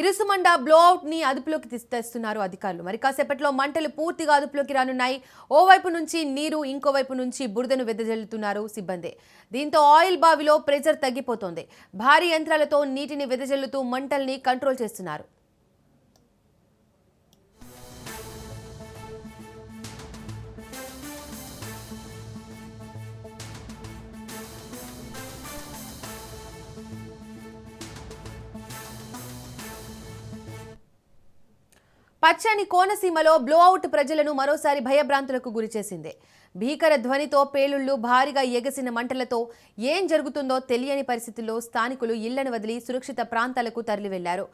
Irusumanda blowout ని అదుపులోకి తెస్తున్నారు అధికారులు. మరి కాసేపట్లో మంటలు పూర్తిగా అదుపులోకి రానున్నాయి. ఓవైపు నుంచి నీరు, ఇంకోవైపు నుంచి బురదను వెదజల్లుతున్నారు సిబ్బంది. దీంతో ఆయిల్ బావిలో ప్రెజర్ తగ్గిపోతోంది. భారీ యంత్రాలతో నీటిని వెదజల్లుతూ మంటల్ని కంట్రోల్ చేస్తున్నారు. పచ్చని కోనసీమలో బ్లోఅవుట్ ప్రజలను మరోసారి భయభ్రాంతులకు గురిచేసింది. భీకర ధ్వనితో పేలుళ్లు, భారీగా ఎగసిన మంటలతో ఏం జరుగుతుందో తెలియని పరిస్థితుల్లో స్థానికులు ఇళ్లను వదిలి సురక్షిత ప్రాంతాలకు తరలివెళ్లారు.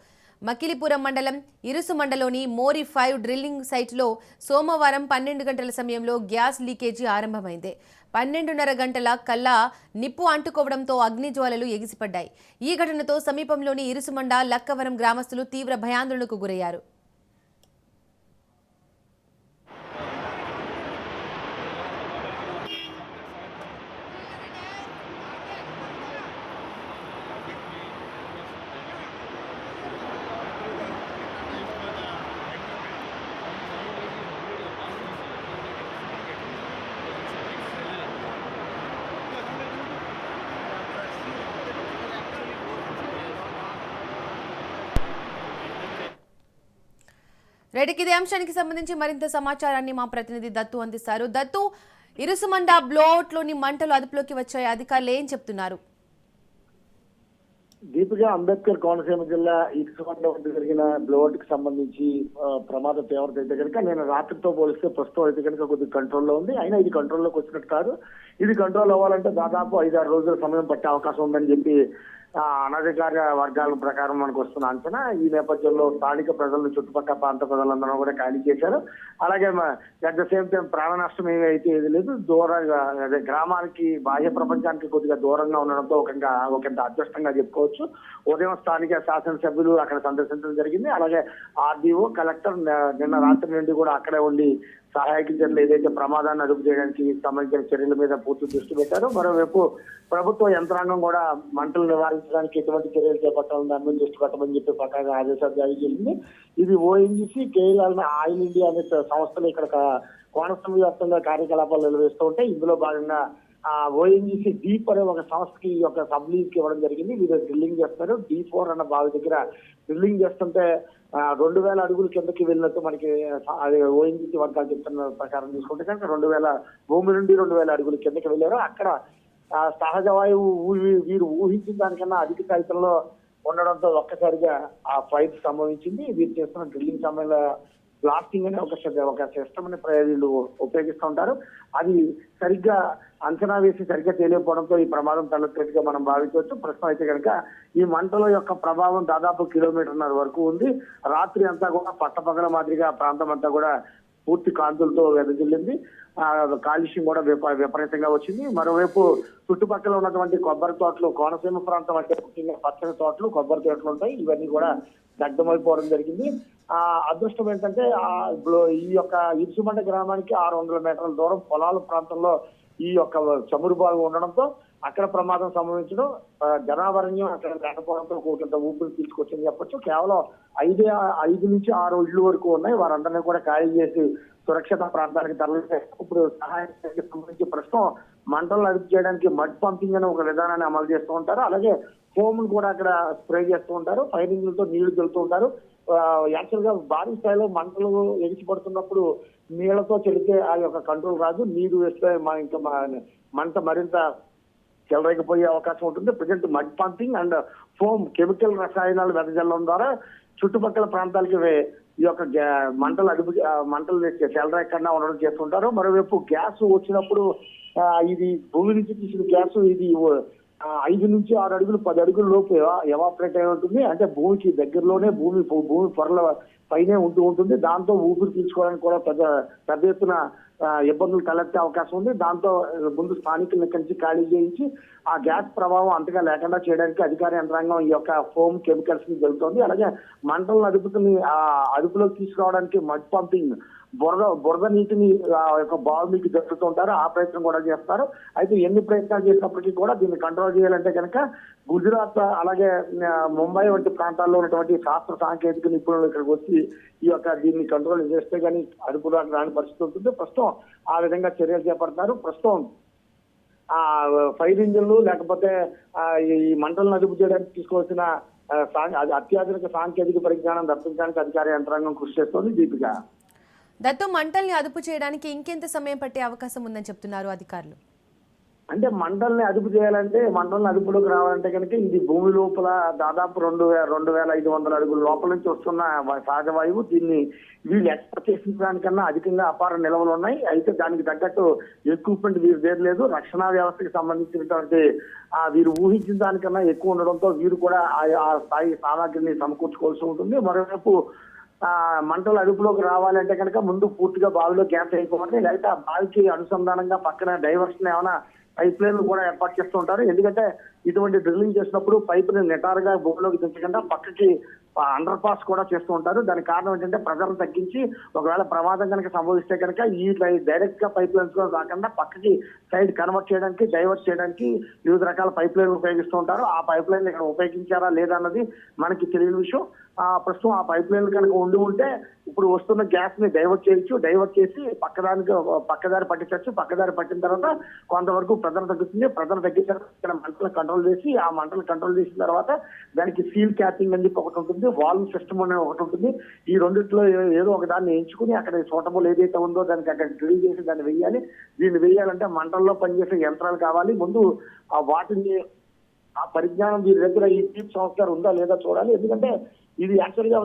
మకిలిపురం మండలం ఇరుసుమండలోని మోరి 5 డ్రిల్లింగ్ సైట్లో సోమవారం 12 గంటల సమయంలో గ్యాస్ లీకేజీ ఆరంభమైంది. 12:30 గంటల కల్లా నిప్పు అంటుకోవడంతో అగ్నిజ్వాలలు ఎగిసిపడ్డాయి. ఈ ఘటనతో సమీపంలోని ఇరుసుమండ, లక్కవరం గ్రామస్తులు తీవ్ర భయాందోళనకు గురయ్యారు. రెడ్డికి ఇదే అంశానికి సంబంధించి మరింత సమాచారాన్ని మా ప్రతినిధి దత్తు అందిస్తారు. దత్తు, ఇరుసుమండ బ్లోఅవుట్ లోని మంటలు అదుపులోకి వచ్చాయి. అధికారులు ఏం చెప్తున్నారు? దీపిక, అంబేద్కర్ కోనసీమ జిల్లా ఇరుసుమండ వద్ద జరిగిన బ్లోఅవుట్ కి సంబంధించి ప్రమాద తీవ్రత అయితే కనుక నేను రాత్రితో పోలిస్తే ప్రస్తుతం అయితే కనుక కొద్దిగా కంట్రోల్లో ఉంది. అయినా ఇది కంట్రోల్లోకి వచ్చినట్టు కాదు. ఇది కంట్రోల్ అవ్వాలంటే దాదాపు 5-6 రోజుల సమయం పట్టే అవకాశం ఉందని చెప్పి అనధికార వర్గాల ప్రకారం మనకు వస్తున్న అంచనా. ఈ నేపథ్యంలో స్థానిక ప్రజలను, చుట్టుపక్కల ప్రాంత ప్రజలందరూ కూడా ఖాళీ చేశారు. అలాగే అట్ ద సేమ్ టైం ప్రాణ నష్టం ఏమీ అయితే ఏది లేదు. దూరంగా అదే గ్రామానికి, బాహ్య ప్రపంచానికి కొద్దిగా దూరంగా ఉండడంతో ఒకంత అదృష్టంగా చెప్పుకోవచ్చు. ఉదయం స్థానిక శాసనసభ్యులు అక్కడ సందర్శించడం జరిగింది. అలాగే ఆర్డీఓ, కలెక్టర్ నిన్న రాత్రి నుండి కూడా అక్కడే ఉండి సహాయక చర్యలు ఏదైతే ప్రమాదాన్ని అదుపు చేయడానికి సంబంధించిన చర్యల మీద పూర్తి దృష్టి పెట్టారు. మరోవైపు ప్రభుత్వ యంత్రాంగం కూడా మంటలు నివారించడానికి ఎటువంటి చర్యలు చేపట్టాలని దాని మీద దృష్టి పెట్టమని చెప్పి పక్కాగా ఆదేశాలు జారీ చేసింది. ఇది ఓఎన్జీసీ, కేఎల్ ఆయిల్ ఇండియా అనే సంస్థలు ఇక్కడ కోనసీమ వ్యాప్తంగా కార్యకలాపాలు నిర్వహిస్తూ ఉంటాయి. ఇందులో భాగంగా ఓఎన్జీసీ డీప్ అనే ఒక సంస్థకి ఒక సబ్ లీజ్ ఇవ్వడం జరిగింది. వీరు డ్రిల్లింగ్ చేస్తున్నారు. D4 అన్న బావి దగ్గర డ్రిల్లింగ్ చేస్తుంటే 2000 అడుగుల కిందకి వెళ్ళినట్టు మనకి అది ఓఎన్జీసీ వర్గాలు చెప్తున్న ప్రకారం తీసుకుంటే కనుక భూమి నుండి 2000 అడుగుల కిందకి వెళ్ళారు. అక్కడ సహజ వాయువు వీరు ఊహించిన దానికన్నా అధిక శాతంలో ఉండడంతో ఒక్కసారిగా ఆ ఫైర్ సంభవించింది. వీరు చేస్తున్న డ్రిల్లింగ్ సమయంలో బ్లాస్టింగ్ అనే ఒక సిస్టమ్ ని వీళ్ళు ఉపయోగిస్తూ ఉంటారు. అది సరిగ్గా అంచనా వేసి సరిగ్గా తెలియకపోవడంతో ఈ ప్రమాదం తలెత్తినట్టుగా మనం భావించవచ్చు. ప్రస్తుతం అయితే కనుక ఈ మంటల యొక్క ప్రభావం దాదాపు 1.5 కిలోమీటర్ల వరకు ఉంది. రాత్రి అంతా కూడా పట్టపగల మాదిరిగా ప్రాంతం అంతా కూడా పూర్తి కాంతులతో వెదజల్లింది. కాలుష్యం కూడా విపరీతంగా వచ్చింది. మరోవైపు చుట్టుపక్కల ఉన్నటువంటి కొబ్బరి తోటలు, కోనసీమ ప్రాంతం అంటే ముఖ్యంగా పచ్చని తోటలు, కొబ్బరి తోటలు ఉంటాయి. ఇవన్నీ కూడా దగ్ధమైపోవడం జరిగింది. అదృష్టం ఏంటంటే ఈ యొక్క ఇరుసుమండ గ్రామానికి 600 మీటర్ల దూరం పొలాల ప్రాంతంలో ఈ యొక్క చమురు బావి ఉండడంతో అక్కడ ప్రమాదం సంభవించడం, జనాభరణ్యం అక్కడ లేకపోవడంతో కొంత ఊపిరి తీసుకొచ్చింది చెప్పొచ్చు. కేవలం 5 నుంచి 6 ఇళ్లు వరకు ఉన్నాయి. వారందరినీ కూడా ఖాళీ చేసి సురక్షిత ప్రాంతానికి తరలించారు. ఇప్పుడు సహాయానికి సంబంధించి ప్రస్తుతం మంటలను అదుపు చేయడానికి మడ్ పంపింగ్ అనే ఒక విధానాన్ని అమలు చేస్తూ ఉంటారు. అలాగే ఫోమ్ కూడా అక్కడ స్ప్రే చేస్తూ ఉంటారు. ఫైర్ ఇంజిన్లతో నీళ్లు తెలుతూ ఉంటారు. యాక్చువల్ గా భారీ స్థాయిలో మంటలు ఎగిసిపడుతున్నప్పుడు నీళ్లతో చెల్లితే ఆ యొక్క కంట్రోల్ రాదు. నీరు వేస్తే ఇంకా మంట మరింత చెలరేకపోయే అవకాశం ఉంటుంది. Present mud pumping and foam, chemical రసాయనాలు వెదజల్లడం ద్వారా చుట్టుపక్కల ప్రాంతాలకి ఈ యొక్క మంటలు చెలరేకుండా ఉండడం చేస్తుంటారు. మరోవైపు గ్యాస్ వచ్చినప్పుడు ఇది భూమి నుంచి తీసిన గ్యాస్ ఇది 5 నుంచి 6 అడుగులు 10 అడుగుల లోపు ఎవాపరేట్ అయి ఉంటుంది. అంటే భూమికి దగ్గరలోనే భూమి పొరల పైనే ఉంటుంది. దాంతో ఊపిరి తీసుకోవడానికి కూడా పెద్ద ఎత్తున ఇబ్బందులు తలెత్తే అవకాశం ఉంది. దాంతో ముందు స్థానికుల నుంచి ఖాళీ చేయించి ఆ గ్యాస్ ప్రభావం అంతగా లేకుండా చేయడానికి అధికార యంత్రాంగం ఈ యొక్క ఫోమ్, కెమికల్స్ ని జరుగుతోంది. అలాగే మంటలను అదుపులోకి తీసుకురావడానికి మడ్ పంపింగ్ బురద నీటిని ఆ యొక్క బావులకి జరుపుతుంటారు. ఆ ప్రయత్నం కూడా చేస్తారు. అయితే ఎన్ని ప్రయత్నాలు చేసినప్పటికీ కూడా దీన్ని కంట్రోల్ చేయాలంటే కనుక గుజరాత్ అలాగే ముంబై వంటి ప్రాంతాల్లో ఉన్నటువంటి శాస్త్ర సాంకేతిక నిపుణులు ఇక్కడికి వచ్చి ఈ యొక్క దీన్ని కంట్రోల్ చేస్తే కానీ అదుపులోకి రాని పరిస్థితి ఉంటుంది. ప్రస్తుతం ఆ విధంగా చర్యలు చేపడతారు. ప్రస్తుతం ఆ ఫైర్ ఇంజిన్లు లేకపోతే ఈ మంటలను అదుపు చేయడానికి తీసుకోవాల్సిన అత్యాధునిక సాంకేతిక పరిజ్ఞానం రప్పించడానికి అధికార యంత్రాంగం కృషి చేస్తోంది. దీపిక, దత్తు, మంటల్ని అదుపు చేయడానికి ఇంకెంత సమయం పట్టే అవకాశం ఉందని చెప్తున్నారు అధికారులు? అంటే మంటల్ని అదుపు చేయాలంటే, మంటల్ని అదుపులోకి రావాలంటే కనుక ఇది భూమి లోపల దాదాపు 2,500 అడుగుల లోపల నుంచి వస్తున్న సహజ వాయువు. దీన్ని వీళ్ళు ఎక్స్పెక్ట్ చేసిన దానికన్నా అధికంగా అపార నిల్వలు ఉన్నాయి. అయితే దానికి తగ్గట్టు ఎక్విప్మెంట్ వీరు లేదు. రక్షణ వ్యవస్థకి సంబంధించినటువంటి వీరు ఊహించిన దానికన్నా ఎక్కువ ఉండడంతో వీరు కూడా ఆ స్థాయి సామాగ్రిని సమకూర్చుకోవాల్సి ఉంటుంది. మరోవైపు మంటలు అదుపులోకి రావాలంటే కనుక ముందు పూర్తిగా బావిలో గ్యాస్ అయిపోవాలి. లేకపోతే ఆ బావికి అనుసంధానంగా పక్కన డైవర్షన్ ఏమైనా పైప్ లైన్లు కూడా ఏర్పాటు చేస్తూ ఉంటారు. ఎందుకంటే ఇటువంటి డ్రిల్లింగ్ చేసినప్పుడు పైపుని నిటారుగా భూమిలోకి దించకుండా పక్కకి అండర్ పాస్ కూడా చేస్తూ ఉంటారు. దానికి కారణం ఏంటంటే ప్రెజర్ తగ్గించి ఒకవేళ ప్రమాదం కనుక సంభవిస్తే కనుక ఈ డైరెక్ట్ గా పైప్ లైన్స్ లో కాకుండా పక్కకి సైడ్ కన్వర్ట్ చేయడానికి, డైవర్ట్ చేయడానికి వివిధ రకాల పైప్ లైన్లు ఉపయోగిస్తూ ఉంటారు. ఆ పైప్ లైన్ ఇక్కడ ఉపయోగించారా లేదా అన్నది మనకి తెలియని విషయం. ప్రస్తుతం ఆ పైప్ లైన్ కనుక ఉంటే ఇప్పుడు వస్తున్న గ్యాస్ ని డైవర్ట్ చేయొచ్చు. డైవర్ట్ చేసి పక్కదారి పట్టించవచ్చు. పక్కదారి పట్టిన తర్వాత కొంతవరకు ప్రెజర్ తగ్గుతుంది. ప్రెజర్ తగ్గించిన ఇక్కడ మంటలు కంట్రోల్ చేసి ఆ మంటలు కంట్రోల్ చేసిన తర్వాత దానికి సీల్ క్యాపింగ్ అని చెప్పి ఒకటి ఉంటుంది, వాల్వ్ సిస్టమ్ అనేది ఒకటి ఉంటుంది. ఈ రెండిట్లో ఏదో ఒక దాన్ని ఎంచుకుని అక్కడ సూటబుల్ ఏదైతే ఉందో దానికి అక్కడ డ్రిల్ చేసి దాన్ని వేయాలి. దీన్ని వేయాలంటే మంటల్లో పనిచేసే యంత్రాలు కావాలి. ముందు వాటిని ఆ పరిజ్ఞానం వీరి దగ్గర ఈ టీప్ సంస్కారం ఉందా లేదా చూడాలి. ఎందుకంటే ఇది యాక్చువల్గా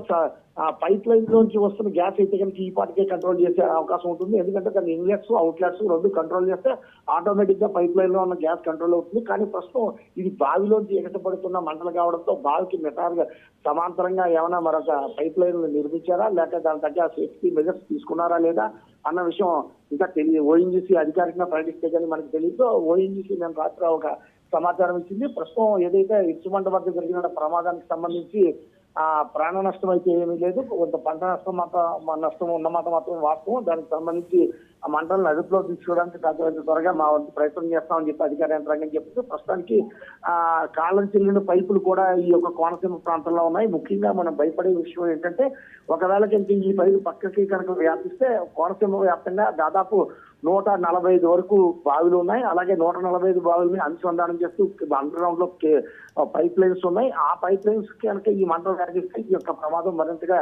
పైప్ లైన్ లోంచి వస్తున్న గ్యాస్ అయితే కనుక ఈ పాటికే కంట్రోల్ చేసే అవకాశం ఉంటుంది. ఎందుకంటే దాని ఇన్లెట్స్ అవుట్లెట్స్ రెండు కంట్రోల్ చేస్తే ఆటోమేటిక్ గా పైప్ లైన్ లో ఉన్న గ్యాస్ కంట్రోల్ అవుతుంది. కానీ ప్రస్తుతం ఇది బావిలోంచి ఎగటపడుతున్న మంటలు కావడంతో బావికి నిటారుగా సమాంతరంగా ఏమైనా మరొక పైప్ లైన్ నిర్మించారా లేక దాని తగ్గ సేఫ్టీ మెజర్స్ తీసుకున్నారా లేదా అన్న విషయం ఇంకా ఓఎన్జీసీ అధికారికంగా ప్రకటిస్తే కానీ మనకు తెలియదు. ఓఎన్జీసీ మేము రాత్రి ఒక సమాచారం ఇచ్చింది. ప్రస్తుతం ఏదైతే ఇసుమంట వద్ద జరిగిన ప్రమాదానికి సంబంధించి ప్రాణ నష్టం అయితే ఏమీ లేదు. కొంత పంట నష్టం ఉన్నమాట మాత్రం వాస్తవం. దానికి సంబంధించి ఆ మంటలను అదుపులో తీసుకోవడానికి సాధ్యమైనంత త్వరగా మా వంతు ప్రయత్నం చేస్తామని చెప్పి అధికార యంత్రాంగం చెప్తుంది. ప్రస్తుతానికి కాలం చెల్లిన పైపులు కూడా ఈ యొక్క కోనసీమ ప్రాంతంలో ఉన్నాయి. ముఖ్యంగా మనం భయపడే విషయం ఏంటంటే ఒకవేళ కనుక ఈ పైపు పక్కకి కనుక వ్యాపిస్తే కోనసీమ వ్యాప్తంగా దాదాపు 145 వరకు బావిలు ఉన్నాయి. అలాగే 145 బావులని అనుసంధానం చేస్తూ అండర్ గ్రౌండ్ లో పైప్ లైన్స్ ఉన్నాయి. ఆ పైప్ లైన్స్ కనుక ఈ మంటలు కలిగిస్తే ఈ యొక్క ప్రమాదం మరింతగా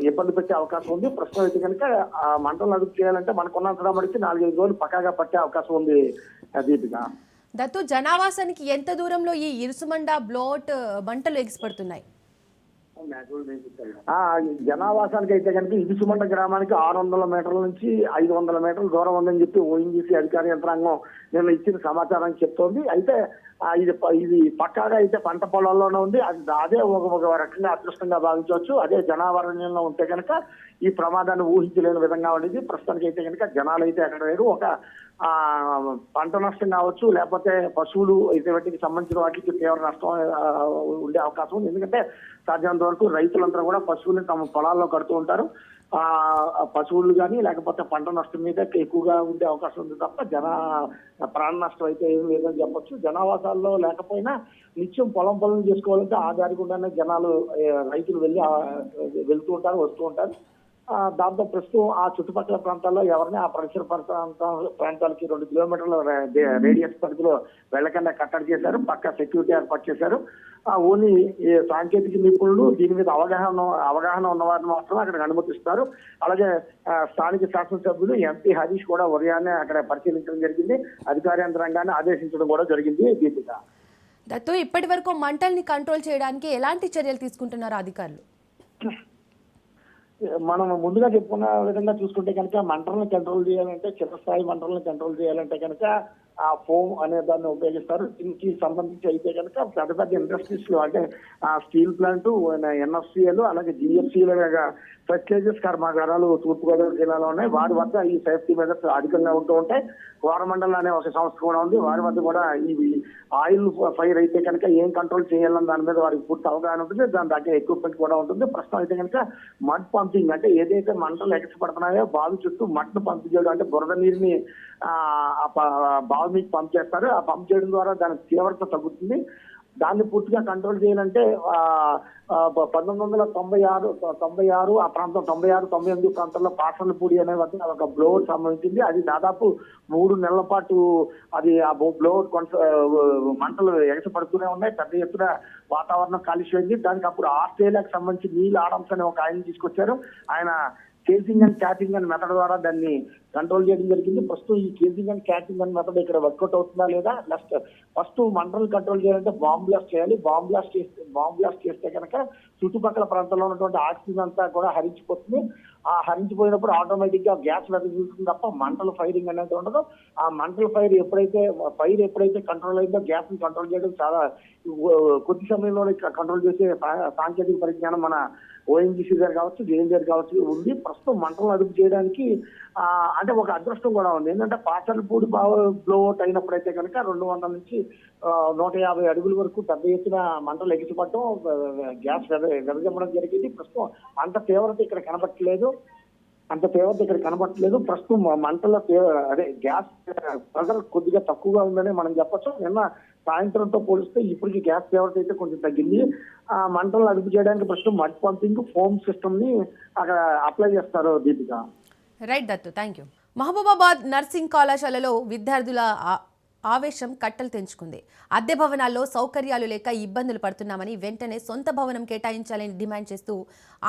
ఇబ్బంది పెట్టే అవకాశం ఉంది. ప్రస్తుతం అయితే కనుక ఆ మంటలను అదుపు చేయాలంటే మనకున్నంత మడికి 4-5 రోజులు పక్కాగా పట్టే అవకాశం ఉంది. దీపిక, దత్తు, జనావాసానికి ఎంత దూరంలో ఈ ఇరుసుమండ బ్లోట్ మంటలు ఎగిసిపడుతున్నాయి? జనావాసానికి అయితే కనుక ఇరుసుమండ గ్రామానికి 600 మీటర్ల నుంచి 500 మీటర్ల దూరం ఉందని చెప్పి ఓఎన్జీసీ అధికార యంత్రాంగం నిన్న ఇచ్చిన సమాచారం చెప్తోంది. అయితే ఇది పక్కాగా అయితే పంట పొలాల్లోనే ఉంది. అదే ఒక రకంగా అదృష్టంగా భావించవచ్చు. అదే జనావరణ్యంలో ఉంటే కనుక ఈ ప్రమాదాన్ని ఊహించలేని విధంగా ఉండేది. ప్రస్తుతానికి అయితే కనుక జనాలు అయితే అక్కడ లేరు. ఒక పంట నష్టం కావచ్చు లేకపోతే పశువులు అయితే వాటికి సంబంధించిన వాటికి తీవ్ర నష్టం ఉండే అవకాశం ఉంది. ఎందుకంటే సాధ్యమైనంత వరకు రైతులంతా కూడా పశువులను తమ పొలాల్లో కడుతూ ఉంటారు. పశువులు కానీ లేకపోతే పంట నష్టం మీద ఎక్కువగా ఉండే అవకాశం ఉంది తప్ప ప్రాణ నష్టం అయితే ఏం లేదని చెప్పొచ్చు. జనావాసాల్లో లేకపోయినా నిత్యం పొలం చేసుకోవాలంటే ఆ దారి గుండానే జనాలు రైతులు వెళ్తూ ఉంటారు, వస్తూ ఉంటారు. దాంతో ప్రస్తుతం ఆ చుట్టుపక్కల ప్రాంతాల్లో ఎవరిని ఆ పరిసర ప్రాంతాలకి 2 కిలోమీటర్ల రేడియస్ పరిధిలో వెళ్లకుండా కట్టడి చేశారు. పక్క సెక్యూరిటీ ఏర్పాటు చేశారు. ఓన్లీ సాంకేతిక నిపుణులు దీని మీద అవగాహన ఉన్న వారిని మాత్రం అక్కడికి అనుమతిస్తారు. అలాగే స్థానిక శాసనసభ్యులు ఎంపీ హరీష్ కూడా ఉదయాన్నే అక్కడ పరిశీలించడం జరిగింది. అధికార యంత్రాంగాన్ని ఆదేశించడం కూడా జరిగింది. దీపిక, దత్తు, ఇప్పటి వరకు మంటల్ని కంట్రోల్ చేయడానికి ఎలాంటి చర్యలు తీసుకుంటున్నారు అధికారులు? మనం ముందుగా చెప్పుకున్న విధంగా చూసుకుంటే కనుక మంటలను కంట్రోల్ చేయాలంటే చిన్న స్థాయి మంటలను కంట్రోల్ చేయాలంటే కనుక ఆ ఫోమ్ అనే దాన్ని ఉపయోగిస్తారు. దీనికి సంబంధించి అయితే కనుక పెద్ద పెద్ద ఇండస్ట్రీస్ లో అంటే స్టీల్ ప్లాంట్, ఎన్ఎఫ్సిఎల్, అలాగే జిఎఫ్సిఎల్ ఫెర్టిలైజర్స్ కర్మాగారాలు తూర్పుగోదావరి జిల్లాలో ఉన్నాయి. వారి వద్ద ఈ సేఫ్టీ మెజర్స్ అధికంగా ఉంటూ ఉంటాయి. కోరమండల్ అనే ఒక సంస్థ కూడా ఉంది. వారి వద్ద కూడా ఈ ఆయిల్ ఫైర్ అయితే కనుక ఏం కంట్రోల్ చేయాలని దాని మీద వారికి పూర్తి అవగాహన ఉంటుంది. దాని దగ్గర ఎక్విప్మెంట్ కూడా ఉంటుంది. ప్రస్తుతం అయితే కనుక మడ్ పంపింగ్ అంటే ఏదైతే మంటలు ఎగసిపడుతున్నాయో బావి చుట్టూ మట్ను పంప్ చేయడం, అంటే బురద నీరుని బావి మీకు పంప్ చేస్తారు. ఆ పంప్ చేయడం ద్వారా దాని తీవ్రత తగ్గుతుంది. దాన్ని పూర్తిగా కంట్రోల్ చేయాలంటే 1996 ఆ ప్రాంతం 96-98 ప్రాంతంలో పాసర్లపూడి అనే వద్ద ఒక బ్లోవర్ సంబంధించింది. అది దాదాపు 3 నెలల పాటు అది ఆ బ్లోవర్ మంటలు ఎగసపడుతూనే ఉన్నాయి. పెద్ద ఎత్తున వాతావరణం కాలుష్యమైంది. దానికి అప్పుడు ఆస్ట్రేలియాకి సంబంధించి నీల్ ఆడమ్స్ అనే ఒక ఆయన తీసుకొచ్చారు. ఆయన కేజింగ్ అండ్ క్యాటింగ్ అనే మెథడ్ ద్వారా దాన్ని కంట్రోల్ చేయడం జరిగింది. ప్రస్తుతం ఈ కేజింగ్ అండ్ క్యాటింగ్ అనే మెథడ్ ఇక్కడ వర్కౌట్ అవుతుందా లేదా, నెక్స్ట్ ఫస్ట్ మంటలు కంట్రోల్ చేయాలంటే బాంబ్ బ్లాస్ట్ చేయాలి. బాంబ్ బ్లాస్ట్ చేస్తే కనుక చుట్టుపక్కల ప్రాంతంలో ఉన్నటువంటి ఆక్సిజన్ అంతా కూడా హరించిపోతుంది. ఆ హరించిపోయినప్పుడు ఆటోమేటిక్ గా గ్యాస్ వెదజల్లుతుంది తప్ప మంటలు ఫైరింగ్ అనేది ఉండదు. ఆ మంటల ఫైర్ ఎప్పుడైతే కంట్రోల్ అయిందో గ్యాస్ ని కంట్రోల్ చేయడం చాలా కొద్ది సమయంలోనే కంట్రోల్ చేసే సాంకేతిక పరిజ్ఞానం మన ఓఎన్జీసీ దగ్గర కావచ్చు, జేఎన్ దగ్గర కావచ్చు ఉంది. ప్రస్తుతం మంటలను అదుపు చేయడానికి అంటే ఒక అదృష్టం కూడా ఉంది. ఏంటంటే పాచర్లపూడి బ్లోఅవుట్ అయినప్పుడైతే కనుక 200 నుంచి 150 అడుగుల వరకు పెద్ద ఎత్తున మంటలు ఎగిసిపడటం, గ్యాస్ వెదజమ్మడం జరిగింది. ప్రస్తుతం అంత తీవ్రత ఇక్కడ కనబట్టలేదు. ప్రస్తుతం మంటల గ్యాస్ ప్రెజర్ కొద్దిగా తక్కువగా ఉందని మనం చెప్పొచ్చు. నిన్న సాయంత్రంతో పోలిస్తే ఇప్పటికి గ్యాస్ తీవ్రత అయితే కొంచెం తగ్గింది. ఆ మంటలను అదుపు చేయడానికి ప్రస్తుతం మడ్ పంపింగ్ ఫోమ్ సిస్టమ్ ని అక్కడ అప్లై చేస్తారు. Deepika. Right Dattu, thank you. Mahabubabad nursing కళాశాలలో విద్యార్థుల ఆవేశం కట్టలు తెంచుకుంది. అద్దె భవనాల్లో సౌకర్యాలు లేక ఇబ్బందులు పడుతున్నామని వెంటనే సొంత భవనం కేటాయించాలని డిమాండ్ చేస్తూ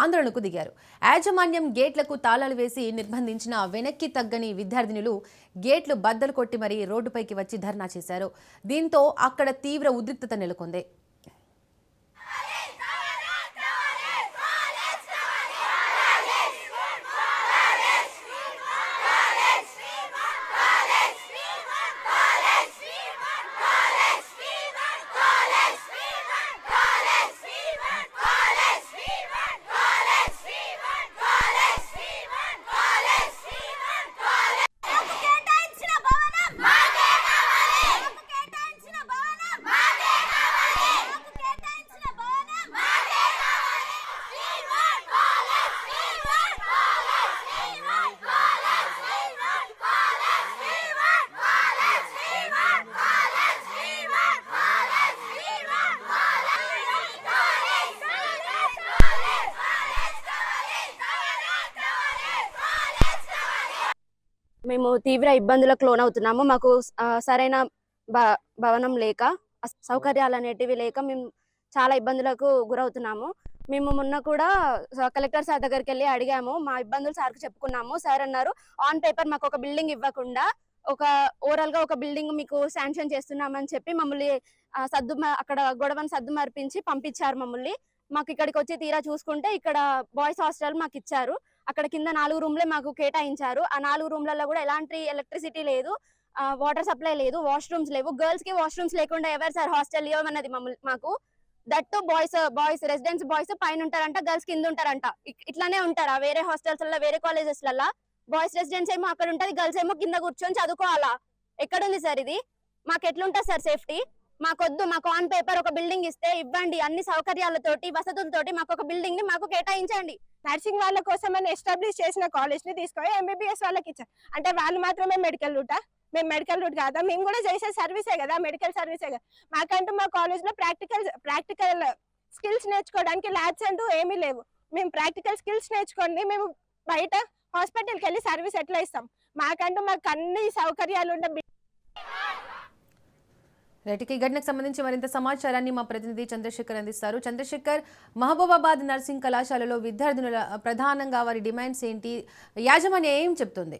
ఆందోళనకు దిగారు. యాజమాన్యం గేట్లకు తాళాలు వేసి నిర్బంధించిన వెనక్కి తగ్గని విద్యార్థినులు గేట్లు బద్దలు కొట్టి మరీ రోడ్డుపైకి వచ్చి ధర్నా చేశారు. దీంతో అక్కడ తీవ్ర ఉద్రిక్తత నెలకొంది. మేము తీవ్ర ఇబ్బందులకు లోనవుతున్నాము. మాకు సరైన భవనం లేక, సౌకర్యాలు అనేటివి లేక మేము చాలా ఇబ్బందులకు గురవుతున్నాము. మేము మొన్న కూడా కలెక్టర్ సార్ దగ్గరికి వెళ్ళి అడిగాము, మా ఇబ్బందులు సార్కి చెప్పుకున్నాము. సార్ అన్నారు ఆన్ పేపర్ మాకు ఒక బిల్డింగ్ ఇవ్వకుండా ఒక ఓవరాల్ గా ఒక బిల్డింగ్ మీకు శాంక్షన్ చేస్తున్నామని చెప్పి మమ్మల్ని అక్కడ గొడవను సద్దు మర్పించి పంపించారు మమ్మల్ని. మాకు ఇక్కడికి వచ్చి తీరా చూసుకుంటే ఇక్కడ బాయ్స్ హాస్టల్ మాకు ఇచ్చారు. అక్కడ కింద 4 రూమ్లే మాకు కేటాయించారు. ఆ 4 రూమ్లలో కూడా ఎలాంటి ఎలక్ట్రిసిటీ లేదు, వాటర్ సప్లై లేదు, వాష్రూమ్స్ లేవు. గర్ల్స్ కి వాష్రూమ్స్ లేకుండా ఎవరు సార్ హాస్టల్ ఇవ్వమన్నది మాకు. దట్టు బాయ్స్ రెసిడెన్స్ బాయ్స్ పైన ఉంటారంట, గర్ల్స్ కింద ఉంటారంట. ఇట్లానే ఉంటారా వేరే హాస్టల్స్ లలో, వేరే కాలేజెస్ లలో? బాయ్స్ రెసిడెన్స్ ఏమో అక్కడ ఉంటది, గర్ల్స్ ఏమో కింద కూర్చొని చదువుకోవాలా? ఎక్కడుంది సార్ ఇది? మాకు ఎట్లుంటది సార్ సేఫ్టీ? మాకొద్దు. మాకు ఆన్ పేపర్ ఒక బిల్డింగ్ ఇస్తే ఇవ్వండి, అన్ని సౌకర్యాలతోటి వసతులతోటి మాకు ఒక బిల్డింగ్ ని మాకు కేటాయించండి. నర్సింగ్ వాళ్ళ కోసమని ఎస్టాబ్లిష్ చేసిన కాలేజ్ ని తీసుకొని ఎంబీబీఎస్ వాళ్ళకి ఇచ్చారు. అంటే వాళ్ళు మాత్రమే మెడికల్ రూటా? మేము మెడికల్ రూట్ కాదా? మేము కూడా చేసే సర్వీసే కదా, మెడికల్ సర్వీసే కదా. మాకంటూ మా కాలేజ్ లో ప్రాక్టికల్ స్కిల్స్ నేర్చుకోవడానికి ల్యాబ్స్ అంటూ ఏమీ లేవు. మేము ప్రాక్టికల్ స్కిల్స్ నేర్చుకోండి, మేము బయట హాస్పిటల్కి వెళ్ళి సర్వీస్ ఎట్లా ఇస్తాం? మాకు అన్ని సౌకర్యాలు ఉండే. రైట్, ఈ ఘటనకు సంబంధించి మరింత సమాచారాన్ని మా ప్రతినిధి చంద్రశేఖర్ అందిస్తారు. చంద్రశేఖర్, మహబూబాబాద్ నర్సింగ్ కళాశాలలో విద్యార్థుల ప్రధానంగా వారి డిమాండ్స్ ఏంటి? యాజమాన్యం ఏం చెప్తుంది?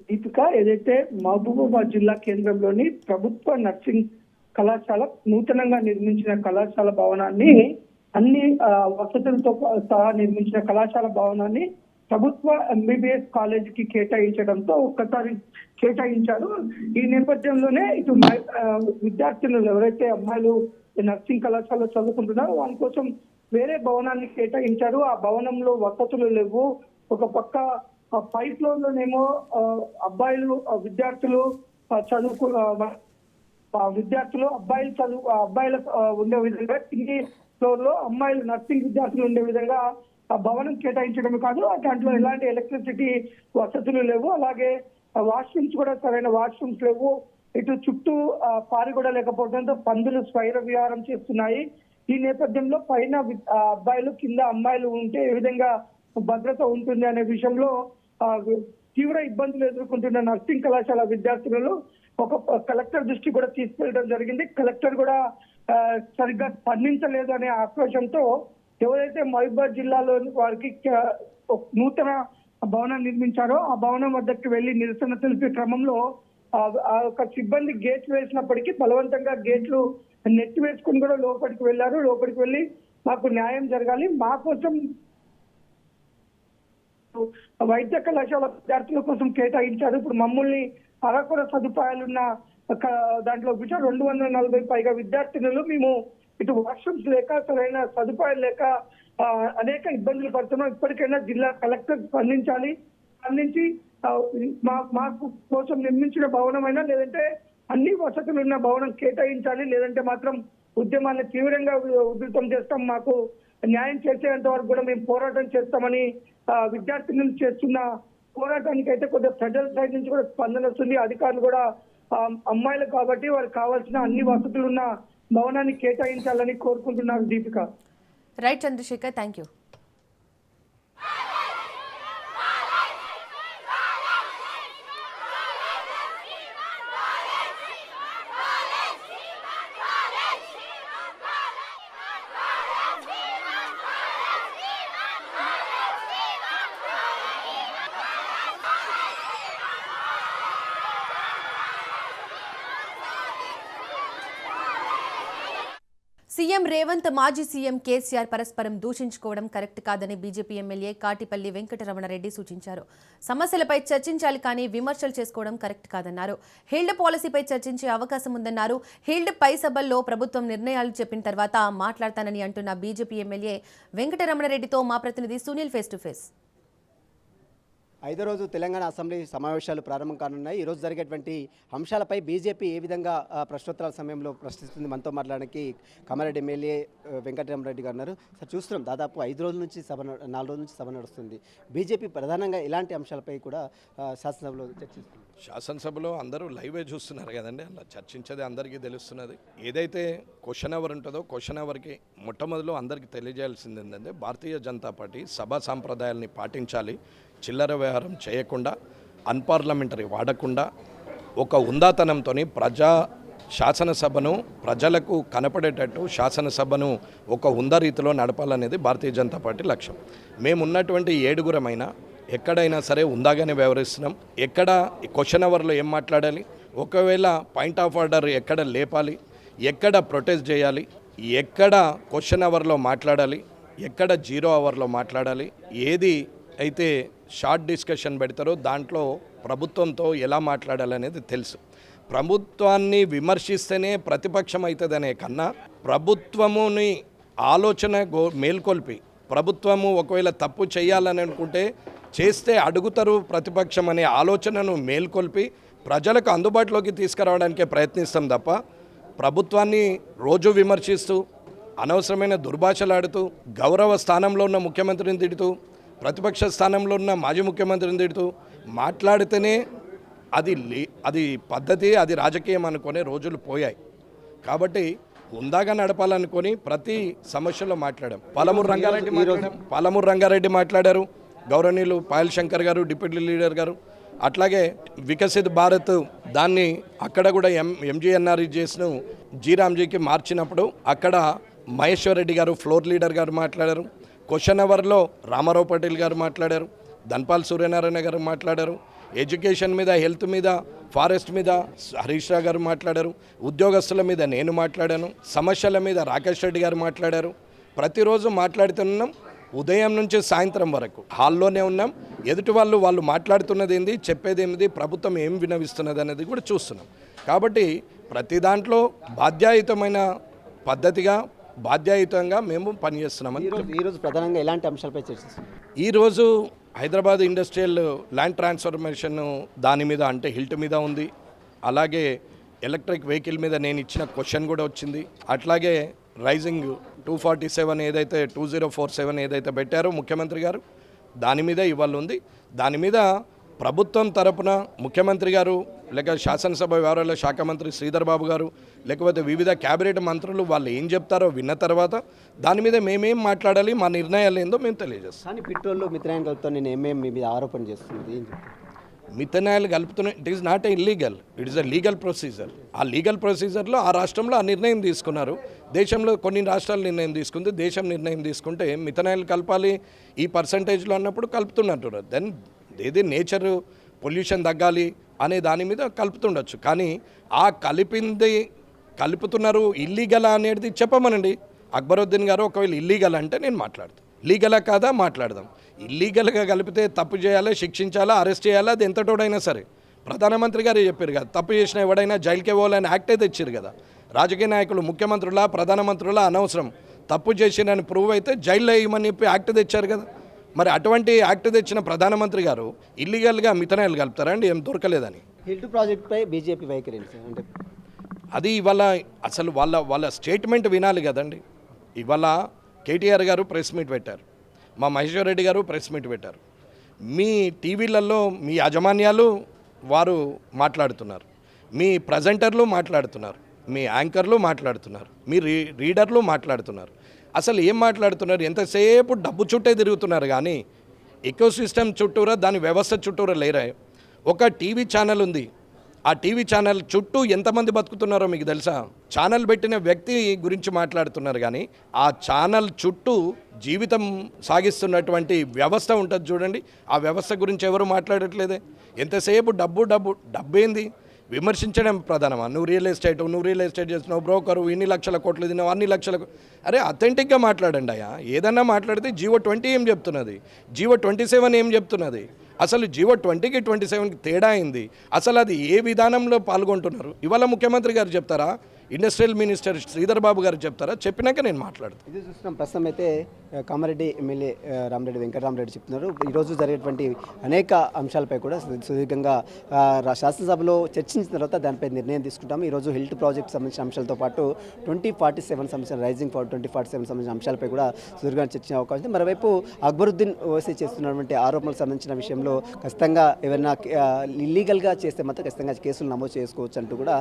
దీపిక, ఏదైతే మహబూబాబాద్ జిల్లా కేంద్రంలోని ప్రభుత్వ నర్సింగ్ కళాశాల నూతనంగా నిర్మించిన కళాశాల భవనాన్ని, అన్ని వసతులతో సహా నిర్మించిన కళాశాల భవనాన్ని ప్రభుత్వ ఎంబీబీఎస్ కాలేజీకి కేటాయించడంతో ఒక్కసారి కేటాయించారు. ఈ నేపథ్యంలోనే ఇటు విద్యార్థులు ఎవరైతే అమ్మాయిలు నర్సింగ్ కళాశాలలో చదువుకుంటున్నారో వాళ్ళ కోసం వేరే భవనాన్ని కేటాయించారు. ఆ భవనంలో వసతులు లేవు. ఒక పక్క 5 ఫ్లోర్లోనేమో అబ్బాయిలు విద్యార్థులు చదువుకు అబ్బాయిలు ఉండే విధంగా, కింది ఫ్లోర్ లో అమ్మాయిలు నర్సింగ్ విద్యార్థులు ఉండే విధంగా ఆ భవనం కేటాయించడమే కాదు, దాంట్లో ఎలాంటి ఎలక్ట్రిసిటీ వసతులు లేవు. అలాగే వాష్రూమ్స్ కూడా సరైన వాష్రూమ్స్ లేవు. ఇటు చుట్టూ పారి కూడా లేకపోవడంతో పందులు స్వైర విహారం చేస్తున్నాయి. ఈ నేపథ్యంలో పైన అబ్బాయిలు కింద అమ్మాయిలు ఉంటే ఏ విధంగా భద్రత ఉంటుంది అనే విషయంలో తీవ్ర ఇబ్బందులు ఎదుర్కొంటున్న నర్సింగ్ కళాశాల విద్యార్థులను ఒక కలెక్టర్ దృష్టి కూడా తీసుకెళ్లడం జరిగింది. కలెక్టర్ కూడా సరిగ్గా స్పందించలేదు అనే ఆక్రోశంతో ఎవరైతే మహబూబాబాద్ జిల్లాలో వారికి నూతన భవనం నిర్మించారో ఆ భవనం వద్దకు వెళ్లి నిరసన తెలిపే క్రమంలో ఆ ఒక సిబ్బంది గేట్లు వేసినప్పటికీ బలవంతంగా గేట్లు నెట్టి వేసుకుని కూడా లోపలికి వెళ్లారు. లోపలికి వెళ్లి మాకు న్యాయం జరగాలి, మా కోసం వైద్య కళాశాల విద్యార్థుల కోసం కేటాయించారు. ఇప్పుడు మమ్మల్ని అరకొర సదుపాయాలున్న దాంట్లో 240 పైగా విద్యార్థినులు మేము ఇటు వాష్రూమ్స్ లేక సరైన సదుపాయాలు లేక అనేక ఇబ్బందులు పడుతున్నాం. ఇప్పటికైనా జిల్లా కలెక్టర్ స్పందించి మాకు కోసం నిర్మించిన భవనమైనా లేదంటే అన్ని వసతులు ఉన్న భవనం కేటాయించాలి, లేదంటే మాత్రం ఉద్యమాన్ని తీవ్రంగా ఉధృతం చేస్తాం, మాకు న్యాయం చేసేంత వరకు కూడా మేము పోరాటం చేస్తామని విద్యార్థులు చేస్తున్న పోరాటానికి అయితే కొద్దిగా ప్రజల సైడ్ నుంచి కూడా స్పందన వస్తుంది. అధికారులు కూడా అమ్మాయిలు కాబట్టి వారికి కావాల్సిన అన్ని వసతులు ఉన్న భవనాన్ని కేటాయించాలని కోరుకుంటున్నారు. Deepika. Right Chandrasekhar, thank you. CM Revanth, మాజీ సీఎం కేసీఆర్ పరస్పరం దూషించుకోవడం కరెక్ట్ కాదని బీజేపీ ఎమ్మెల్యే కాటిపల్లి వెంకటరమణారెడ్డి సూచించారు. సమస్యలపై చర్చించాలి కానీ విమర్శలు చేసుకోవడం కరెక్ట్ కాదన్నారు. హీల్డ్ పాలసీపై చర్చించే అవకాశం ఉందన్నారు. హీల్డ్ పై సభల్లో ప్రభుత్వం నిర్ణయాలు చెప్పిన తర్వాత మాట్లాడతానని అంటున్న బీజేపీ ఎమ్మెల్యే వెంకటరమణారెడ్డితో మా ప్రతినిధి సునీల్ ఫేస్ టు ఫేస్. 5వ రోజు తెలంగాణ అసెంబ్లీ సమావేశాలు ప్రారంభం కానున్నాయి. ఈరోజు జరిగేటువంటి అంశాలపై బీజేపీ ఏ విధంగా ప్రశ్నోత్తరాల సమయంలో ప్రశ్నిస్తుంది మనతో మాట్లాడడానికి కామారెడ్డి ఎమ్మెల్యే వెంకటరామరెడ్డి గారు ఉన్నారు. సార్, చూస్తున్నాం దాదాపు 4 రోజుల నుంచి సభ నడుస్తుంది. బీజేపీ ప్రధానంగా ఇలాంటి అంశాలపై కూడా శాసనసభలో చర్చిస్తుంది. శాసనసభలో అందరూ లైవే చూస్తున్నారు కదండి, అలా చర్చించేది అందరికీ తెలుస్తున్నది. ఏదైతే క్వశ్చన్ అవర్ ఉంటుందో క్వశ్చన్ అవర్కి మొట్టమొదలు అందరికీ తెలియజేయాల్సింది ఏంటంటే భారతీయ జనతా పార్టీ సభా సాంప్రదాయాల్ని పాటించాలి, చిల్లర వ్యవహారం చేయకుండా, అన్పార్లమెంటరీ వాడకుండా, ఒక ఉందాతనంతో శాసనసభను ప్రజలకు కనపడేటట్టు శాసనసభను ఒక ఉందా రీతిలో నడపాలనేది భారతీయ జనతా పార్టీ లక్ష్యం. మేమున్నటువంటి 7గురమైనా ఎక్కడైనా సరే ఉందాగానే వ్యవహరిస్తున్నాం. ఎక్కడ క్వశ్చన్ అవర్లో ఏం మాట్లాడాలి, ఒకవేళ పాయింట్ ఆఫ్ ఆర్డర్ ఎక్కడ లేపాలి, ఎక్కడ ప్రొటెస్ట్ చేయాలి, ఎక్కడ క్వశ్చన్ అవర్లో మాట్లాడాలి, ఎక్కడ 0 అవర్లో మాట్లాడాలి, ఏది అయితే షార్ట్ డిస్కషన్ పెడతారో దాంట్లో ప్రభుత్వంతో ఎలా మాట్లాడాలనేది తెలుసు. ప్రభుత్వాన్ని విమర్శిస్తేనే ప్రతిపక్షం అవుతుందనే కన్నా ప్రభుత్వముని ఆలోచన మేల్కొల్పి ప్రభుత్వము ఒకవేళ తప్పు చేయాలని అనుకుంటే చేస్తే అడుగుతారు ప్రతిపక్షం అనే ఆలోచనను మేల్కొల్పి ప్రజలకు అందుబాటులోకి తీసుకురావడానికే ప్రయత్నిస్తాం తప్ప ప్రభుత్వాన్ని రోజు విమర్శిస్తూ అనవసరమైన దుర్భాషలాడుతూ గౌరవ స్థానంలో ఉన్న ముఖ్యమంత్రిని తిడుతూ ప్రతిపక్ష స్థానంలో ఉన్న మాజీ ముఖ్యమంత్రిని తిడుతూ మాట్లాడితేనే అది పద్ధతి, అది రాజకీయం అనుకునే రోజులు పోయాయి. కాబట్టి ఉందాగా నడపాలనుకొని ప్రతి సమస్యలో మాట్లాడాం. పాలమూరు రంగారెడ్డి మాట్లాడారు, గౌరవనీయులు పాయల్ శంకర్ గారు, డిప్యూటీ లీడర్ గారు. అట్లాగే వికసిత్ భారత్ దాన్ని అక్కడ కూడా ఎంజీఎన్ఆర్ఈజీఎస్ను జీరామ్జీకి మార్చినప్పుడు అక్కడ మహేశ్వర్ రెడ్డి గారు ఫ్లోర్ లీడర్ గారు మాట్లాడారు. క్వశ్చన్ అవర్లో రామారావు పటేల్ గారు మాట్లాడారు, ధన్పాల్ సూర్యనారాయణ గారు మాట్లాడారు, ఎడ్యుకేషన్ మీద, హెల్త్ మీద, ఫారెస్ట్ మీద హరీష్ రావు గారు మాట్లాడారు, ఉద్యోగస్తుల మీద నేను మాట్లాడాను, సమస్యల మీద రాకేష్ రెడ్డి గారు మాట్లాడారు. ప్రతిరోజు మాట్లాడుతున్నాం. ఉదయం నుంచి సాయంత్రం వరకు హాల్లోనే ఉన్నాం. ఎదుటి వాళ్ళు మాట్లాడుతున్నది ఏంది, చెప్పేది ఏంది, ప్రభుత్వం ఏం వినవిస్తున్నది అనేది కూడా చూస్తున్నాం. కాబట్టి ప్రతి దాంట్లో బాధ్యాయుతమైన పద్ధతిగా బాధ్యాయుతంగా మేము పనిచేస్తున్నామని. ఈరోజు ప్రధానంగా ఎలాంటి అంశాలపై చర్చిస్తున్నాం? ఈరోజు హైదరాబాద్ ఇండస్ట్రియల్ ల్యాండ్ ట్రాన్స్ఫర్మేషన్ దాని మీద అంటే హిల్ట్ మీద ఉంది. అలాగే ఎలక్ట్రిక్ వెహికల్ మీద నేను ఇచ్చిన క్వశ్చన్ కూడా వచ్చింది. అట్లాగే రైజింగ్ 247 ఏదైతే 2047 ఏదైతే పెట్టారో ముఖ్యమంత్రి గారు దాని మీద ఇవాళ ఉంది. దాని మీద ప్రభుత్వం తరపున ముఖ్యమంత్రి గారు లేక శాసనసభ వ్యవహారాల శాఖ మంత్రి శ్రీధర్ బాబు గారు లేకపోతే వివిధ క్యాబినెట్ మంత్రులు వాళ్ళు ఏం చెప్తారో విన్న తర్వాత దాని మీద మేమేం మాట్లాడాలి, మా నిర్ణయాలు ఏందో మేము తెలియజేస్తాం. కానీ పెట్రోల్లో మిథనాయిన్ కలుపుతో నేను ఏమేమి మీ మీద ఆరోపణ చేస్తుంది? మిథనాయిల్ కలుపుతున్న it is not a illegal, it is a legal procedure. ఆ లీగల్ ప్రొసీజర్లో ఆ రాష్ట్రంలో ఆ నిర్ణయం తీసుకున్నారు. దేశంలో కొన్ని రాష్ట్రాలు నిర్ణయం తీసుకుంది, దేశం నిర్ణయం తీసుకుంటే మిథనాయిల్ కలపాలి ఈ పర్సంటేజ్లో అన్నప్పుడు కలుపుతున్నట్టు దెన్ ఏది నేచర్ పొల్యూషన్ తగ్గాలి అనే దాని మీద కలుపుతుండొచ్చు. కానీ ఆ కలుపుతున్నారు ఇల్లీగల్ అనేది చెప్పమనండి. అక్బరుద్దీన్ గారు ఒకవేళ ఇల్లీగల్ అంటే నేను మాట్లాడతాను, లీగలా కాదా మాట్లాడదాం. ఇల్లీగల్గా కలిపితే తప్పు చేయాలా, శిక్షించాలా, అరెస్ట్ చేయాలా, అది ఎంతటోడైనా సరే. ప్రధానమంత్రి గారే చెప్పారు కదా, తప్పు చేసిన ఎవడైనా జైలుకే పోవాలని యాక్ట్ అయితే ఇచ్చారు కదా. రాజకీయ నాయకులు ముఖ్యమంత్రుల ప్రధానమంత్రుల అనవసరం, తప్పు చేసినని ప్రూవ్ అయితే జైల్లో వేయమని చెప్పి యాక్ట్ తెచ్చారు కదా. మరి అటువంటి యాక్ట్ తెచ్చిన ప్రధానమంత్రి గారు ఇల్లీగల్గా మిథనాయిల్ కలుపుతారా అండి? ఏం దొరకలేదని. హిల్ట్ ప్రాజెక్టుపై బీజేపీ వైఖరి అంటే అది ఇవాళ అసలు వాళ్ళ స్టేట్మెంట్ వినాలి కదండి. ఇవాళ కేటీఆర్ గారు ప్రెస్ మీట్ పెట్టారు, మా మహేశ్వర్ రెడ్డి గారు ప్రెస్ మీట్ పెట్టారు. మీ టీవీలలో మీ యాజమాన్యాలు వారు మాట్లాడుతున్నారు, మీ ప్రజెంటర్లు మాట్లాడుతున్నారు, మీ యాంకర్లు మాట్లాడుతున్నారు, మీ రీడర్లు మాట్లాడుతున్నారు. అసలు ఏం మాట్లాడుతున్నారు? ఎంతసేపు డబ్బు చుట్టే తిరుగుతున్నారు కానీ ఎకోసిస్టమ్ చుట్టూరా దాని వ్యవస్థ చుట్టూరా లేరా. ఒక టీవీ ఛానల్ ఉంది, ఆ టీవీ ఛానల్ చుట్టూ ఎంతమంది బతుకుతున్నారో మీకు తెలుసా? ఛానల్ పెట్టిన వ్యక్తి గురించి మాట్లాడుతున్నారు కానీ ఆ ఛానల్ చుట్టూ జీవితం సాగిస్తున్నటువంటి వ్యవస్థ ఉంటుంది చూడండి, ఆ వ్యవస్థ గురించి ఎవరు మాట్లాడట్లేదే. ఎంతసేపు డబ్బు ఏంది విమర్శించడం ప్రధానమా? నువ్వు రియల్ ఎస్టేట్ చేస్తున్నావు, బ్రోకరు, ఇన్ని లక్షల కోట్లు తిన్నావు, అన్ని లక్షల. అరే అథెంటిక్గా మాట్లాడండి అయ్యా. ఏదన్నా మాట్లాడితే జీవో 20 ఏం చెప్తున్నది, జీవో 27 ఏం చెప్తున్నది, అసలు జీవో 20కి 27కి తేడా అయింది. అసలు అది ఏ విధానంలో పాల్గొంటున్నారు? ఇవాళ ముఖ్యమంత్రి గారు చెప్తారా, ఇండస్ట్రియల్ మినిస్టర్ శ్రీధర్ బాబు గారు చెప్తారా? చెప్పినాక నేను మాట్లాడతాను. ఇది చూస్తున్నాం. ప్రస్తుతం అయితే కామారెడ్డి ఎమ్మెల్యే రామరెడ్డి వెంకటరామరెడ్డి చెప్తున్నారు, ఈరోజు జరిగేటువంటి అనేక అంశాలపై కూడా సుదీర్ఘంగా శాసనసభలో చర్చించిన తర్వాత దానిపై నిర్ణయం తీసుకుంటాము. ఈరోజు హిల్ట్ ప్రాజెక్ట్ సంబంధించిన అంశాలతో పాటు 2047 సంబంధించిన రైజింగ్ ఫర్ 2047 సంబంధించిన అంశాలపై కూడా సుదీర్ఘంగా చర్చించే అవకాశం ఉంది. మరోవైపు అక్బరుద్దీన్ ఓవైసీ చేస్తున్నటువంటి ఆరోపణలకు సంబంధించిన విషయంలో ఖచ్చితంగా ఎవరైనా ఇల్లీగల్గా చేస్తే మాత్రం ఖచ్చితంగా కేసులు నమోదు చేసుకోవచ్చు అంటూ కూడా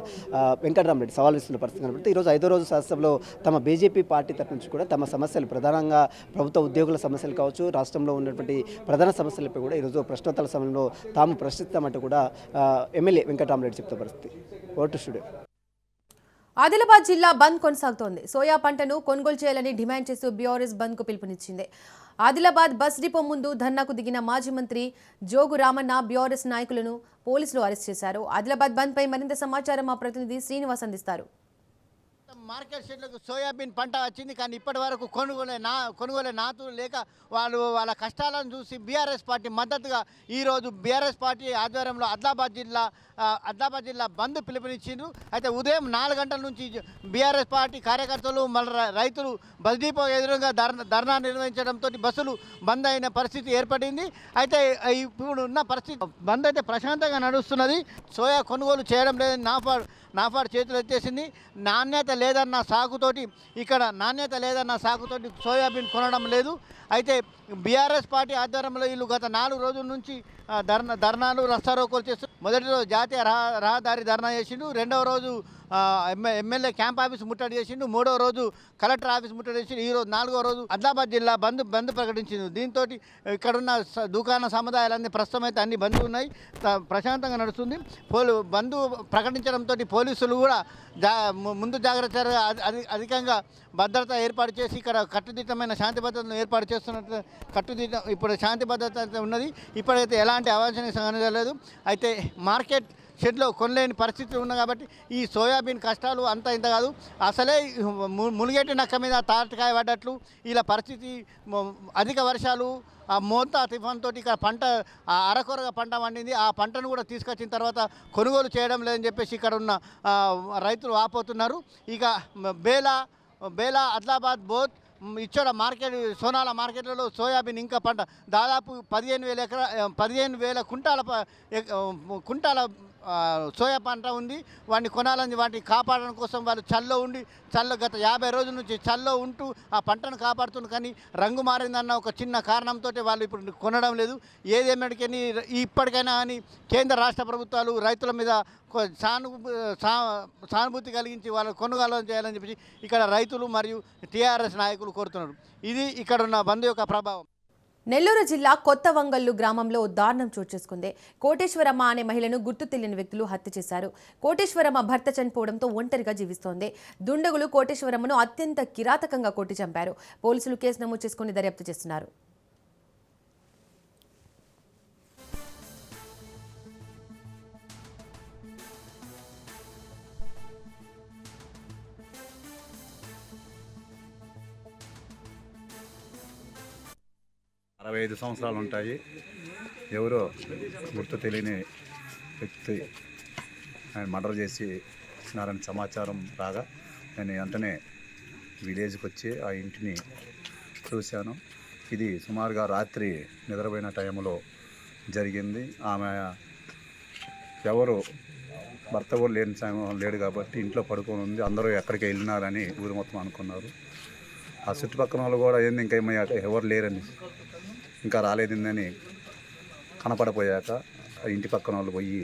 వెంకటరామరెడ్డి సవాల్ విస్తున్న పరిస్థితి కనబడుతుంది. ఈరోజు 5వ రోజు శాసనసభలో తమ బీజేపీ పార్టీ తరఫు నుంచి కూడా తమ సమస్యలు, ప్రధానంగా ప్రభుత్వ ఉద్యోగుల సమస్యలు కావచ్చు, రాష్ట్రంలో ఉన్నటువంటి ప్రధాన సమస్యలపై కూడా ఈరోజు ప్రశ్నోత్తరాల సమయంలో తాము ప్రశ్నిస్తామంటూ కూడా ఎమ్మెల్యే వెంకటరామరెడ్డి చెప్తున్న పరిస్థితి. Vote studio. ఆదిలాబాద్ జిల్లా బంద్ కొనసాగుతోంది. సోయా పంటను కొనుగోలు చేయాలని డిమాండ్ చేస్తూ బీఆర్ఎస్ బంద్కు పిలుపునిచ్చింది. ఆదిలాబాద్ బస్ డిపో ముందు ధర్నాకు దిగిన మాజీ మంత్రి జోగు రామన్న బీఆర్ఎస్ నాయకులను పోలీసులు అరెస్ట్ చేశారు. ఆదిలాబాద్ బంద్పై మరింత సమాచారం మా ప్రతినిధి శ్రీనివాస్ అందిస్తారు. మార్కెట్ షెడ్లకు సోయాబీన్ పంట వచ్చింది, కానీ ఇప్పటి వరకు కొనుగోలే నాతులు లేక వాళ్ళ కష్టాలను చూసి బీఆర్ఎస్ పార్టీ మద్దతుగా ఈరోజు బీఆర్ఎస్ పార్టీ ఆధ్వర్యంలో ఆదిలాబాద్ జిల్లా బంద్ పిలుపునిచ్చిండ్రు. అయితే ఉదయం 4 గంటల నుంచి బీఆర్ఎస్ పార్టీ కార్యకర్తలు మళ్ళీ రైతులు బస్ డిపో ఎదురుగా ధర్నా నిర్వహించడంతో బస్సులు బంద్ అయిన పరిస్థితి ఏర్పడింది. అయితే ఇప్పుడు ఉన్న పరిస్థితి బంద్ అయితే ప్రశాంతంగా నడుస్తున్నది. సోయా కొనుగోలు చేయడం లేదని నాఫాడ్ చేతులు ఎత్తేసింది. నాణ్యత లేదన్న సాకుతోటి సోయాబీన్ కొనడం లేదు. అయితే బీఆర్ఎస్ పార్టీ ఆధ్వర్యంలో వీళ్ళు గత 4 రోజుల నుంచి ధర్నాలు రస్తారోకోలు చేస్తూ మొదటి రోజు జాతీయ రహదారి ధర్నా చేసిండు, 2వ రోజు ఎమ్మెల్యే క్యాంప్ ఆఫీస్ ముట్టడి చేసిండు, 3వ రోజు కలెక్టర్ ఆఫీస్ ముట్టడి చేసిండు, ఈరోజు 4వ రోజు ఆదిలాబాద్ జిల్లా బంద్ ప్రకటించింది. దీంతో ఇక్కడున్న దుకాణ సముదాయాలన్నీ ప్రస్తుతం అయితే అన్ని బంద్ ఉన్నాయి, ప్రశాంతంగా నడుస్తుంది. బంద్ ప్రకటించడంతో పోలీసులు కూడా ముందు జాగ్రత్తగా అధికంగా భద్రత ఏర్పాటు చేసి ఇక్కడ కట్టుదిట్టమైన శాంతి భద్రతను ఏర్పాటు చేస్తున్నట్టు ఇప్పుడు శాంతి భద్రత ఉన్నది. ఇప్పుడైతే ఎలాంటి అవాంఛనీయ సంఘటన లేదు. అయితే మార్కెట్ షెడ్లో కొనలేని పరిస్థితి ఉంది. కాబట్టి ఈ సోయాబీన్ కష్టాలు అంతా ఇంత కాదు, అసలే మునిగేటి నక్క మీద తాటకాయ పడ్డట్లు ఇలా పరిస్థితి. అధిక వర్షాలు, ఆ మోంతా తుఫాన్ తోటి ఇక్కడ పంట అరకొరగా పంట పండింది. ఆ పంటను కూడా తీసుకొచ్చిన తర్వాత కొనుగోలు చేయడం లేదని చెప్పేసి ఇక్కడ ఉన్న రైతులు వాపోతున్నారు. ఇక బేలా ఆదిలాబాద్ బోత్ ఇచ్చోడ మార్కెట్, సోనాల మార్కెట్లలో సోయాబీన్ ఇంకా పంట దాదాపు 15,000 కుంటాల సోయా పంట ఉంది. వాటిని కొనాలని, వాటిని కాపాడడం కోసం వాళ్ళు గత 50 రోజుల నుంచి చల్లో ఉంటూ ఆ పంటను కాపాడుతున్నారు. కానీ రంగు మారిందన్న ఒక చిన్న కారణంతో వాళ్ళు ఇప్పుడు కొనడం లేదు. ఏదేమిటికని ఇప్పటికైనా కానీ కేంద్ర రాష్ట్ర ప్రభుత్వాలు రైతుల మీద సానుభూతి కలిగించి వాళ్ళు కొనుగోలు చేయాలని చెప్పి ఇక్కడ రైతులు మరియు టీఆర్ఎస్ నాయకులు కోరుతున్నారు. ఇది ఇక్కడున్న బంద్ యొక్క ప్రభావం. నెల్లూరు జిల్లా కొత్త వంగల్లు గ్రామంలో దారుణం చోటు చేసుకుంది. కోటేశ్వరమ్మ అనే మహిళను గుర్తు తెలియని వ్యక్తులు హత్య చేశారు. కోటేశ్వరమ్మ భర్త చనిపోవడంతో ఒంటరిగా జీవిస్తోంది. దుండగులు కోటేశ్వరమ్మను అత్యంత కిరాతకంగా కొట్టి చంపారు. పోలీసులు కేసు నమోదు చేసుకుని దర్యాప్తు చేస్తున్నారు. అరవై 65 సంవత్సరాలు ఉంటాయి. ఎవరో గుర్తు తెలియని వ్యక్తి ఆయన మర్డర్ చేసినారని సమాచారం రాగా నేను వెంటనే విలేజ్కి వచ్చి ఆ ఇంటిని చూశాను. ఇది సుమారుగా రాత్రి నిద్రపోయిన టైంలో జరిగింది. ఆమె ఎవరు భర్త కూడా లేడు కాబట్టి ఇంట్లో పడుకొని ఉంది. అందరూ ఎక్కడికి వెళ్ళినారని ఊరు మొత్తం అనుకున్నారు. ఆ చుట్టుపక్కల వాళ్ళు కూడా ఏంది ఇంకా ఎవరు లేరని, ఇంకా రాలేదని కనపడపోయాక ఇంటి పక్కన వాళ్ళు పోయి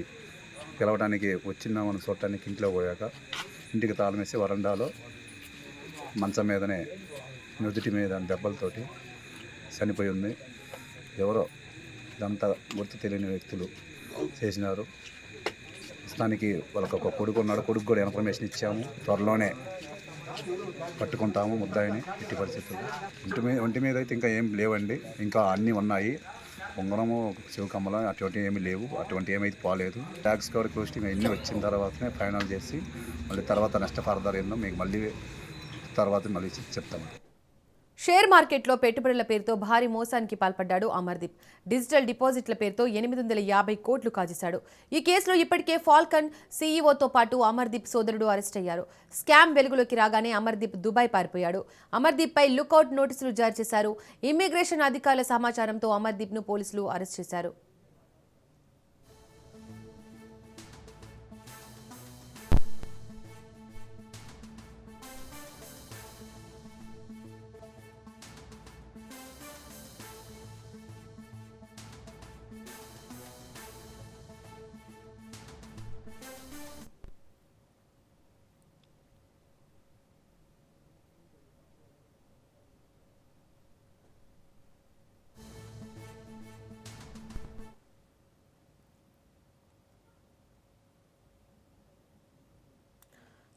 పిలవడానికి వచ్చిందామని చూడటానికి ఇంట్లో పోయాక ఇంటికి తాళం వేసి వరండాలో మంచం మీదనే నుదుటి మీద దెబ్బలతోటి చనిపోయి ఉంది. ఎవరో ఇదంతా గుర్తు తెలియని వ్యక్తులు చేసినారు. ప్రస్తుతానికి వాళ్ళకి ఒక కొడుకు ఉన్నాడు. కొడుకు కూడా ఇన్ఫర్మేషన్ ఇచ్చాము. త్వరలోనే పట్టుకుంటాము ముద్దాయిని ఎట్టి పరిస్థితుల్లో. ఒంటి మీద అయితే ఇంకా ఏం లేవండి. ఇంకా అన్నీ ఉన్నాయి. ఉంగరము, శివకమ్మలం అటువంటి ఏమీ లేవు. అటువంటి ఏమైతే పోలేదు. ట్యాక్స్ కవర్ కోస్టింగ్ అన్నీ వచ్చిన తర్వాతనే ఫైనల్ చేసి మళ్ళీ తర్వాత నష్ట ఫర్దర్ ఏందో మీకు మళ్ళీ చెప్తాము. షేర్ మార్కెట్లో పెట్టుబడుల పేరుతో భారీ మోసానికి పాల్పడ్డాడు అమర్దీప్. డిజిటల్ డిపాజిట్ల పేరుతో 850 కోట్లు కాజేశాడు. ఈ కేసులో ఇప్పటికే ఫాల్కన్ సీఈఓతో పాటు అమర్దీప్ సోదరుడు అరెస్ట్ అయ్యారు. స్కామ్ వెలుగులోకి రాగానే అమర్దీప్ దుబాయ్ పారిపోయాడు. అమర్దీప్పై లుకౌట్ నోటీసులు జారీ చేశారు. ఇమ్మిగ్రేషన్ అధికారుల సమాచారంతో అమర్దీప్ను పోలీసులు అరెస్ట్ చేశారు.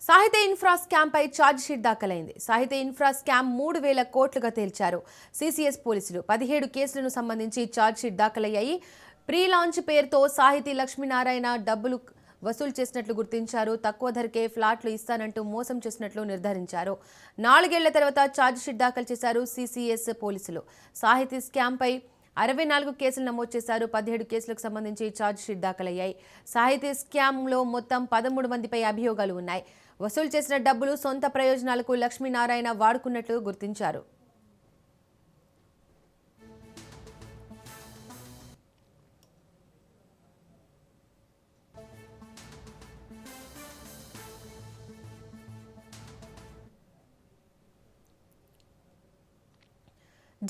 సాహిత్య ఇన్ఫ్రా స్కామ్ పై ఛార్జ్ షీట్ దాఖలైంది. సాహిత్య ఇన్ఫ్రా స్కామ్ 3,000 కోట్లుగా తేల్చారు సిసిఎస్ పోలీసులు. 17 కేసులను సంబంధించి ఛార్జ్ షీట్ దాఖలయ్యాయి. ప్రీ లాంచ్ పేరుతో సాహితీ లక్ష్మీనారాయణ డబ్బులు వసూలు చేసినట్లు గుర్తించారు. తక్కువ ధరకే ఫ్లాట్లు ఇస్తానంటూ మోసం చేసినట్లు నిర్ధారించారు. 4 ఏళ్ల తర్వాత ఛార్జ్ షీట్ దాఖలు చేశారు సిసిఎస్ పోలీసులు. సాహితీ స్కామ్ పై 64 కేసులు నమోదు చేశారు. 17 కేసులకు సంబంధించి ఛార్జ్ షీట్ దాఖలయ్యాయి. సాహితీ స్కామ్లో మొత్తం 13 మందిపై అభియోగాలు ఉన్నాయి. వసూలు చేసిన డబ్బులు సొంత ప్రయోజనాలకు లక్ష్మీనారాయణ వాడుకున్నట్లు గుర్తించారు.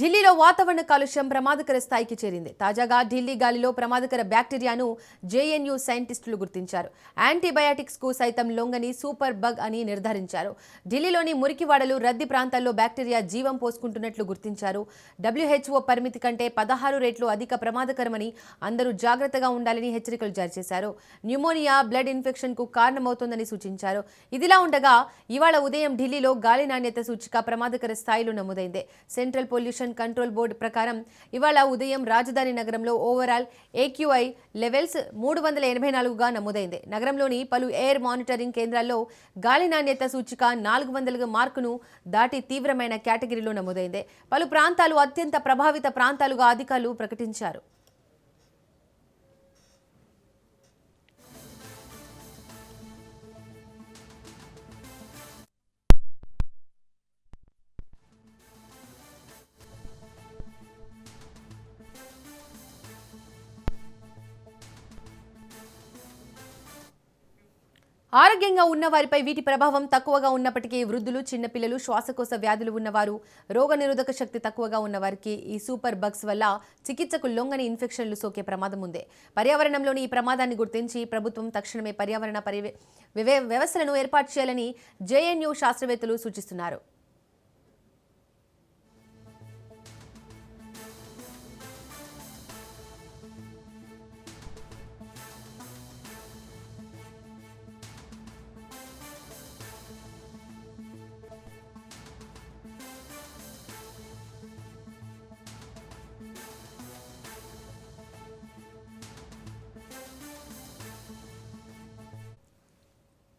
ఢిల్లీలో వాతావరణ కాలుష్యం ప్రమాదకర స్థాయికి చేరింది. తాజాగా ఢిల్లీ గాలిలో ప్రమాదకర బ్యాక్టీరియాను జేఎన్యూ సైంటిస్టులు గుర్తించారు. యాంటీబయాటిక్స్ కు సైతం లొంగని సూపర్ బగ్ అని నిర్ధారించారు. ఢిల్లీలోని మురికివాడలు, రద్దీ ప్రాంతాల్లో బ్యాక్టీరియా జీవం పోసుకుంటున్నట్లు గుర్తించారు. WHO పరిమితి కంటే 16 రెట్లు అధిక ప్రమాదకరమని, అందరూ జాగ్రత్తగా ఉండాలని హెచ్చరికలు జారీ చేశారు. న్యూమోనియా, బ్లడ్ ఇన్ఫెక్షన్ కు కారణమవుతోందని సూచించారు. ఇదిలా ఉండగా ఇవాళ ఉదయం ఢిల్లీలో గాలి నాణ్యత సూచిక ప్రమాదకర స్థాయిలో నమోదైంది. Central pollution pollution control board ప్రకారం ఇవాళ ఉదయం రాజధాని నగరంలో ఓవరాల్ AQI లెవెల్స్ 384గా నమోదైంది. నగరంలోని పలు ఎయిర్ మానిటరింగ్ కేంద్రాల్లో గాలి నాణ్యత సూచిక 400 మార్కును దాటి తీవ్రమైన కేటగిరీలో నమోదైంది. పలు ప్రాంతాలు అత్యంత ప్రభావిత ప్రాంతాలుగా అధికారులు ప్రకటించారు. ఆరోగ్యంగా ఉన్న వారిపై వీటి ప్రభావం తక్కువగా ఉన్నప్పటికీ వృద్ధులు, చిన్నపిల్లలు, శ్వాసకోశ వ్యాధులు ఉన్నవారు, రోగనిరోధక శక్తి తక్కువగా ఉన్నవారికి ఈ సూపర్ బగ్స్ వల్ల చికిత్సకు లొంగని ఇన్ఫెక్షన్లు సోకే ప్రమాదం ఉంది. పర్యావరణంలోని ఈ ప్రమాదాన్ని గుర్తించి ప్రభుత్వం తక్షణమే పర్యావరణ వ్యవస్థలను ఏర్పాటు చేయాలని JNU శాస్త్రవేత్తలు సూచిస్తున్నారు.